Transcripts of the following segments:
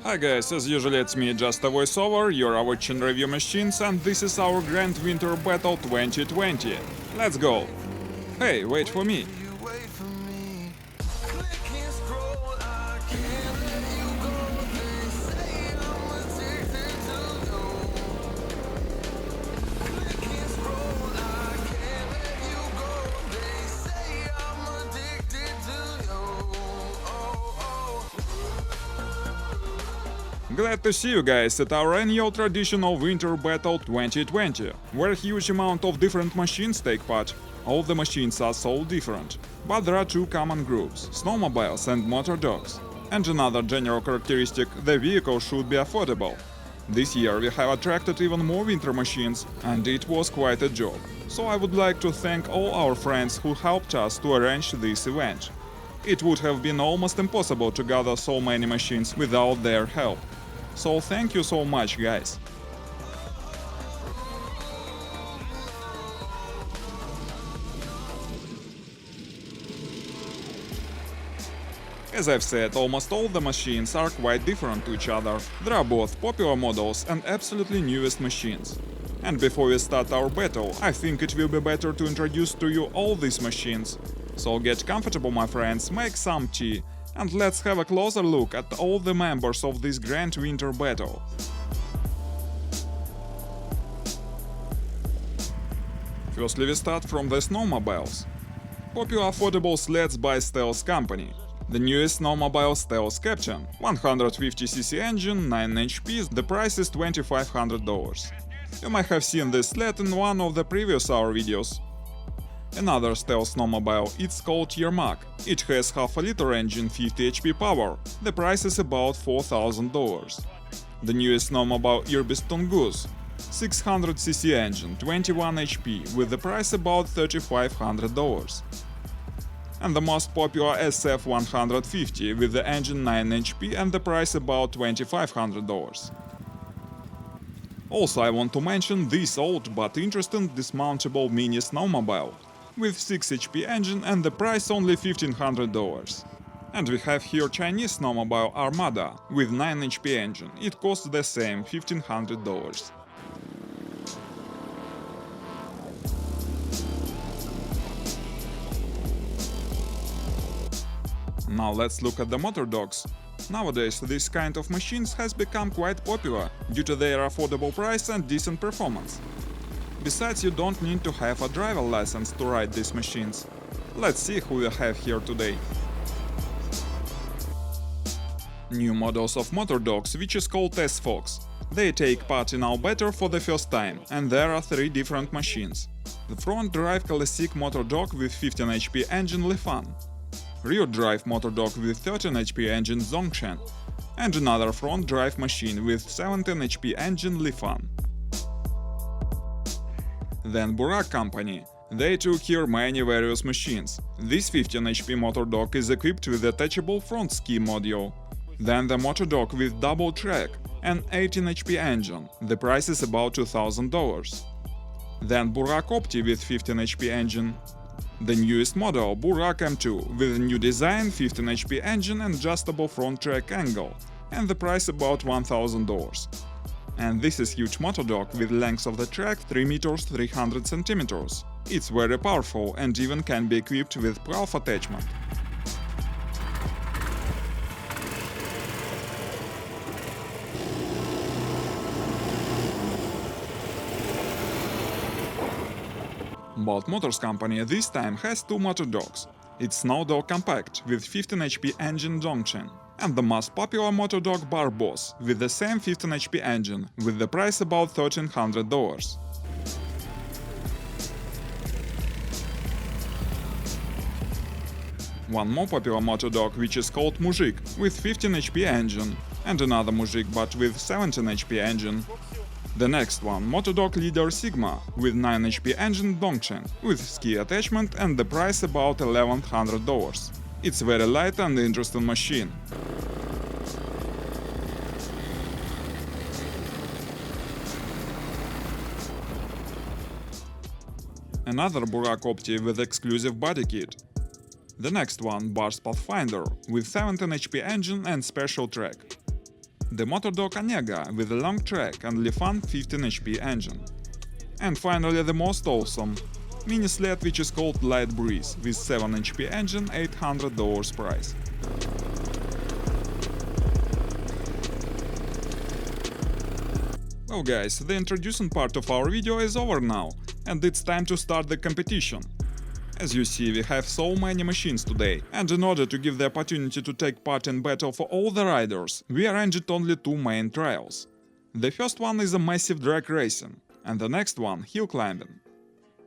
Hi guys, as usually it's me, just a voiceover, you're watching Review Machines, and this is our Grand Winter Battle 2020. Let's go! Hey, wait for me! Glad to see you guys at our annual traditional Winter Battle 2020, where a huge amount of different machines take part. All the machines are so different, but there are two common groups, Snowmobiles and Motordogs. And another general characteristic, the vehicle should be affordable. This year we have attracted even more winter machines, and it was quite a job. So I would like to thank all our friends who helped us to arrange this event. It would have been almost impossible to gather so many machines without their help. So thank you so much, guys. As I've said, almost all the machines are quite different to each other. There are both popular models and absolutely newest machines. And before we start our battle, I think it will be better to introduce to you all these machines. So get comfortable, my friends, make some tea, and let's have a closer look at all the members of this Grand Winter Battle. Firstly, we start from the Snowmobiles. Popular affordable sleds by Stealth Company. The newest Snowmobile Stealth Captain, 150cc engine, 9 HP, the price is $2,500. You might have seen this sled in one of the previous our videos. Another Stealth Snowmobile, it's called Yermak. It has half-a-liter engine, 50 HP power. The price is about $4,000. The newest Snowmobile Irbiston Goose, 600cc engine, 21 HP, with the price about $3,500. And the most popular SF150 with the engine 9 HP and the price about $2,500. Also I want to mention this old but interesting dismountable mini snowmobile with 6 HP engine and the price only $1,500. And we have here Chinese snowmobile Armada with 9 HP engine, it costs the same $1,500. Now let's look at the Motordogs. Nowadays this kind of machines has become quite popular due to their affordable price and decent performance. Besides, you don't need to have a driver license to ride these machines. Let's see who we have here today. New models of Motordogs, which is called S-Fox. They take part in our battle for the first time, and there are 3 different machines. The front-drive classic Motordog with 15 HP engine Lifan, rear-drive Motordog with 13 HP engine Zhongshan, and another front-drive machine with 17 HP engine Lifan. Then Bora Company. They took here many various machines. This 15 HP Motordog is equipped with detachable front ski module. Then the Motordog with double track, an 18 HP engine, the price is about $2,000. Then Bora Opti with 15 HP engine. The newest model, Bora M2, with a new design, 15 HP engine and adjustable front track angle, and the price about $1,000. And this is huge Motordog with length of the track 3 meters 300 centimeters. It's very powerful and even can be equipped with 12 attachment. But Motors Company this time has 2 Motordogs. It's Snowdog Compact with 15 HP engine Zhongshan, and the most popular Motordog Bar Boss with the same 15 HP engine, with the price about $1,300. One more popular Motordog, which is called Mujik, with 15 HP engine, and another Mujik but with 17 HP engine. The next one, Motordog Leader Sigma, with 9 HP engine Dongchen, with ski attachment and the price about $1,100. It's very light and interesting machine. Another Bora Opti with exclusive body kit. The next one, Pathfinder, with 17 HP engine and special track. The Motordog Onega with a long track and Lifan 15 HP engine. And finally the most awesome mini sled, which is called Light Breeze with 7 HP engine, $800 price. Well guys, the introducing part of our video is over now, and it's time to start the competition. As you see, we have so many machines today, and in order to give the opportunity to take part in battle for all the riders, we arranged only 2 main trials. The first one is a massive drag racing, and the next one hill climbing.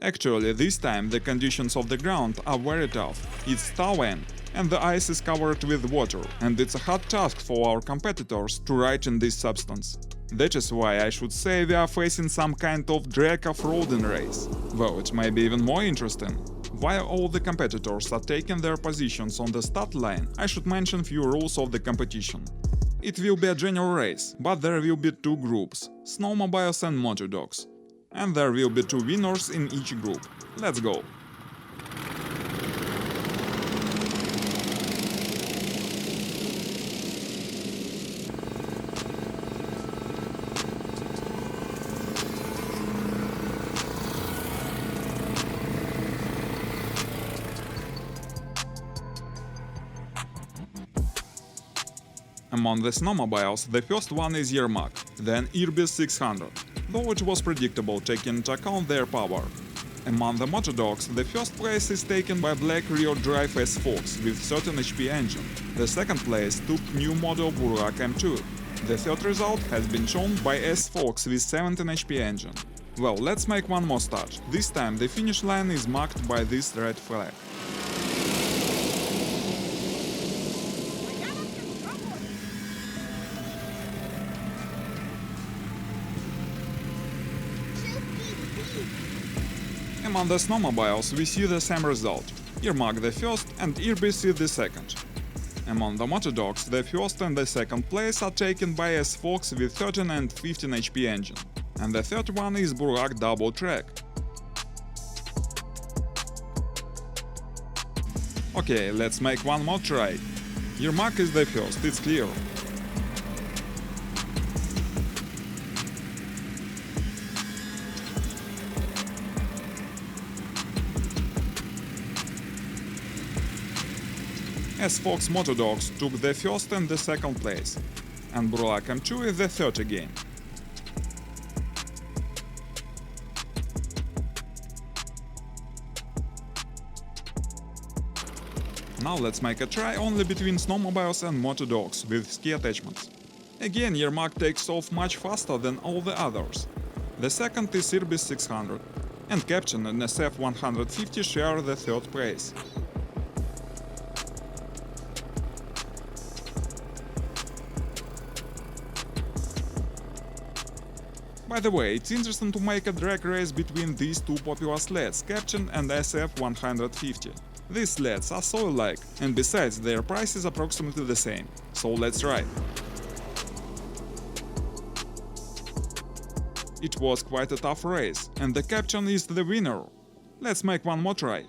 Actually, this time the conditions of the ground are very tough, it's thawing, and the ice is covered with water, and it's a hard task for our competitors to ride in this substance. That is why I should say we are facing some kind of drag off-roading race. Well, it may be even more interesting. While all the competitors are taking their positions on the start line, I should mention few rules of the competition. It will be a general race, but there will be 2 groups, Snowmobiles and Motordogs. And there will be 2 winners in each group. Let's go! Among the Snowmobiles, the first one is Yermak, then Irbis 600, though it was predictable taking into account their power. Among the Motordogs, the first place is taken by Black rear drive S-Fox with 13 HP engine. The second place took new model Bora M2. The third result has been shown by S-Fox with 17 HP engine. Well, let's make one more start. This time the finish line is marked by this red flag. Among the Snowmobiles we see the same result, Yermak the first and Irbis the second. Among the Motordogs, the first and the second place are taken by S-Fox with 13 and 15 HP engine, and the third one is Burak double track. Okay, let's make one more try. Yermak is the first, it's clear. S-Fox Motordogs took the first and the second place, and Bora M2 is the third again. Now let's make a try only between Snowmobiles and Motordogs with ski attachments. Again, Yermak takes off much faster than all the others. The second is Irbis 600, and Captain and SF 150 share the third place. By the way, it's interesting to make a drag race between these 2 popular sleds, Captain and SF 150. These sleds are so alike, and besides their price is approximately the same, so let's ride. It was quite a tough race, and the Captain is the winner. Let's make one more try.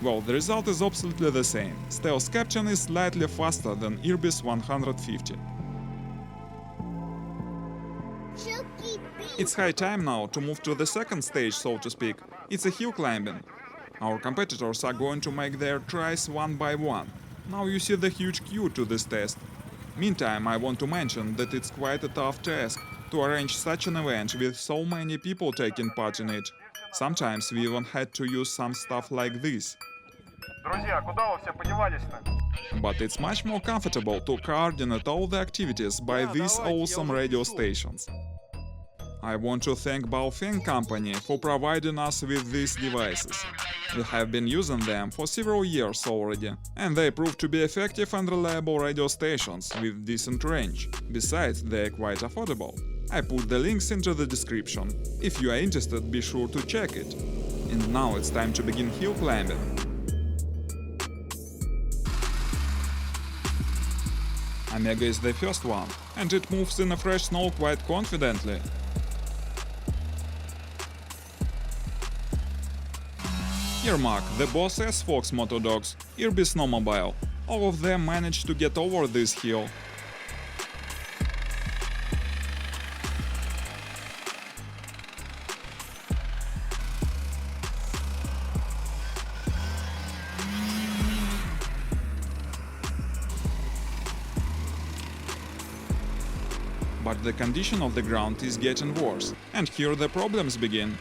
Well, the result is absolutely the same. Stealth Captain is slightly faster than Irbis 150. It's high time now to move to the second stage, so to speak. It's a hill climbing. Our competitors are going to make their tries one by one. Now you see the huge queue to this test. Meantime, I want to mention that it's quite a tough task to arrange such an event with so many people taking part in it. Sometimes we even had to use some stuff like this. But it's much more comfortable to coordinate all the activities by these awesome radio stations. I want to thank Bora Company for providing us with these devices. We have been using them for several years already, and they prove to be effective and reliable radio stations with decent range. Besides, they are quite affordable. I put the links into the description. If you are interested, be sure to check it. And now it's time to begin hill climbing. Onega is the first one, and it moves in a fresh snow quite confidently. Yermak, the Boss S Fox Motordogs, Irby Snowmobile. All of them managed to get over this hill. But the condition of the ground is getting worse, and here the problems begin.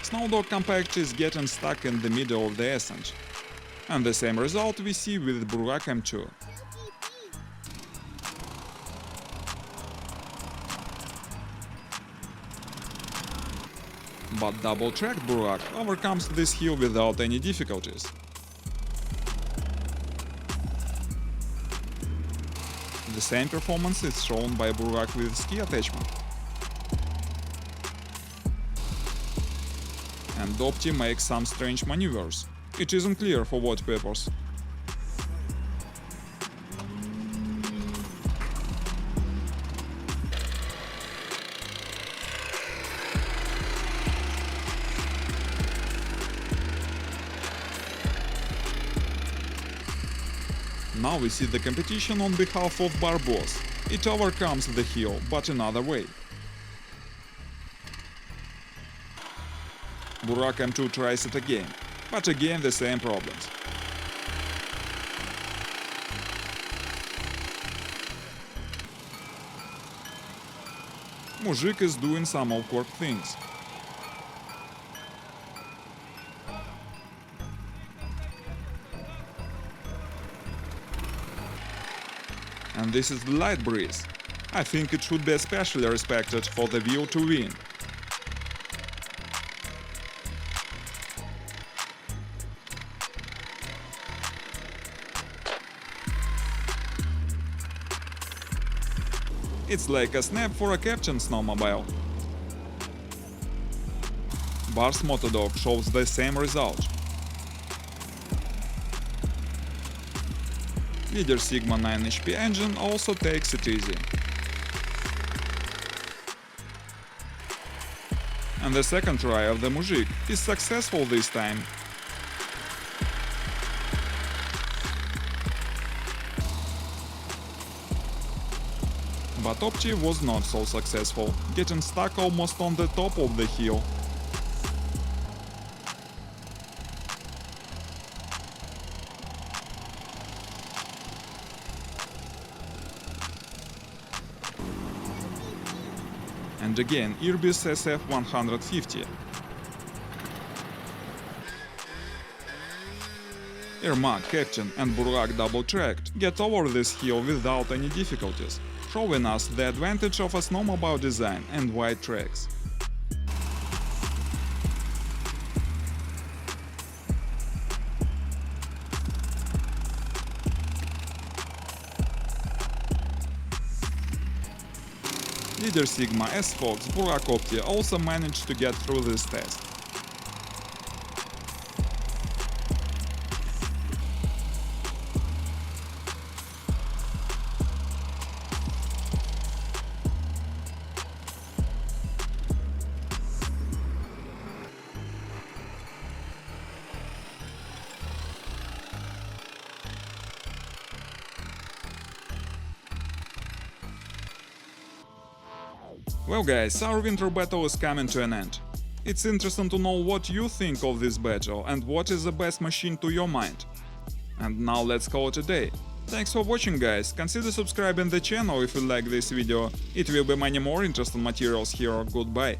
Snowdog Compact is getting stuck in the middle of the ascent. And the same result we see with Bora M2. But double-tracked Bora overcomes this hill without any difficulties. The same performance is shown by Bora with ski attachment. And Opti makes some strange maneuvers. It isn't clear for what purpose. Now we see the competition on behalf of Barboss. It overcomes the hill, but another way. Bora M2 tries it again, but again the same problems. Mujik is doing some awkward things. And this is the light breeze. I think it should be especially respected for the wheel to win. It's like a snap for a captain snowmobile. Bar's Motordog shows the same result. Leader Sigma 9 HP engine also takes it easy. And the second try of the Mujik is successful this time. But Opti was not so successful, getting stuck almost on the top of the hill. And again Irby's SF150. Yermak, Captain and Burak double-tracked get over this hill without any difficulties, showing us the advantage of a snowmobile design and wide tracks. Leader Sigma S Fox Bora Company also managed to get through this test. Well guys, our winter battle is coming to an end. It's interesting to know what you think of this battle and what is the best machine to your mind. And now let's call it a day. Thanks for watching guys, consider subscribing the channel if you like this video, it will be many more interesting materials here, goodbye.